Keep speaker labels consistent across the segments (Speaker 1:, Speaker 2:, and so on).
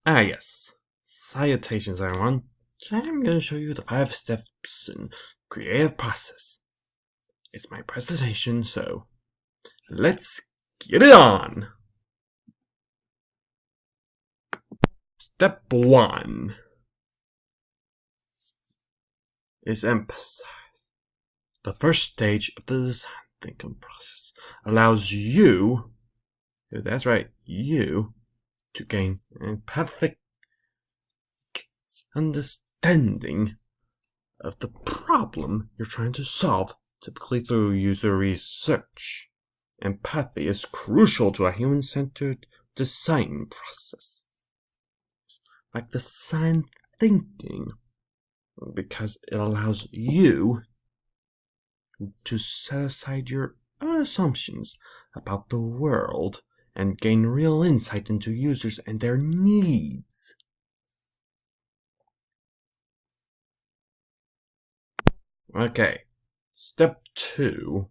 Speaker 1: Yes. Salutations, everyone. Today I'm going to show you the 5 steps in creative process. It's my presentation, so let's get it on! Step 1 is emphasize. The first stage of the design thinking process allows you, that's right, you, to gain empathic understanding of the problem you're trying to solve, typically through user research. Empathy is crucial to a human-centered design process, like design thinking, because it allows you to set aside your own assumptions about the world and gain real insight into users and their needs. Okay, step 2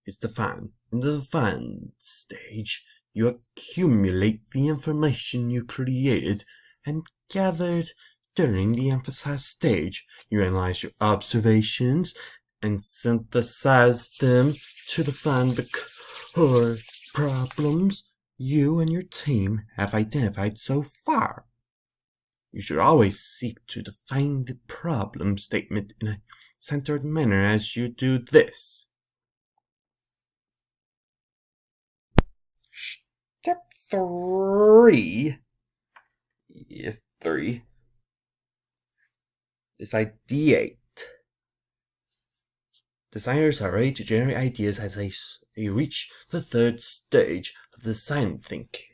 Speaker 1: is define. In the define stage, you accumulate the information you created and gathered during the emphasize stage. You analyze your observations and synthesize them to define the core problems you and your team have identified so far. You should always seek to define the problem statement in a centered manner as you do this. Step 3 is ideate. Designers are ready to generate ideas as they reach the 3rd stage of design thinking.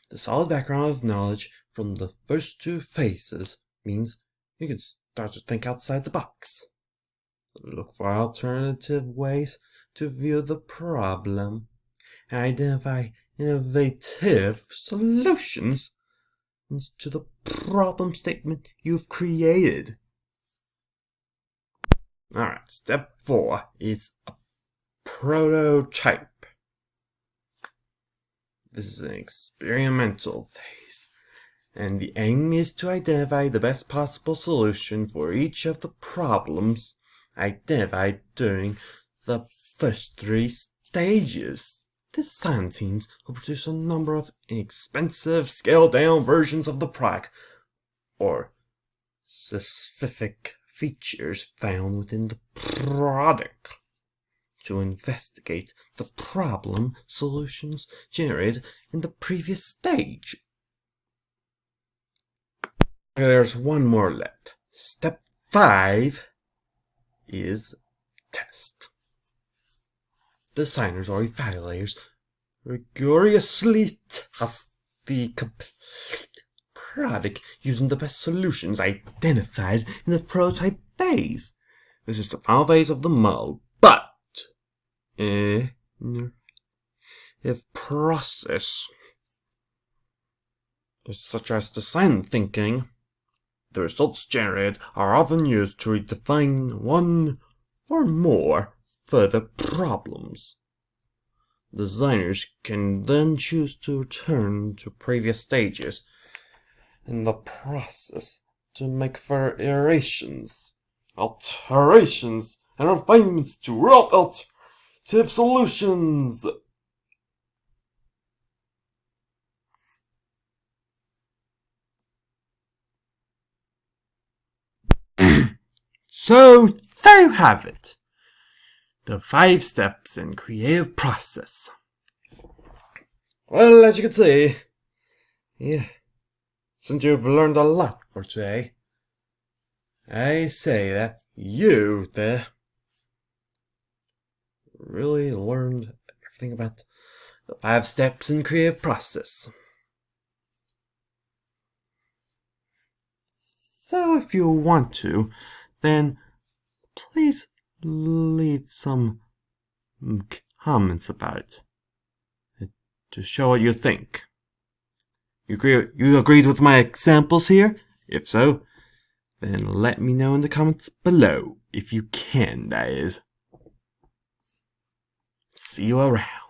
Speaker 1: The solid background of knowledge from the first 2 phases means you can start to think outside the box. Look for alternative ways to view the problem and identify innovative solutions to the problem statement you've created. Alright, step 4 is a prototype. This is an experimental phase, and the aim is to identify the best possible solution for each of the problems identified during the first 3 stages. Design teams will produce a number of inexpensive, scaled-down versions of the product, or specific features found within the product, to investigate the problem solutions generated in the previous stage. There's one more left. Step 5 is test. Designers or evaluators rigorously test the complete product using the best solutions identified in the prototype phase. This is the final phase of the model, but if process such as design thinking, the results generated are often used to redefine one or more further problems. Designers can then choose to return to previous stages in the process to make further iterations, alterations, and refinements to roll out alternative solutions. So, there you have it. The 5 steps in creative process. Well, as you can see, since you've learned a lot for today, I say that you there really learned everything about the 5 steps in creative process. So if you want to, then please leave some comments about it to show what you think. You agreed with my examples here? If so, then let me know in the comments below, if you can, that is. See you around.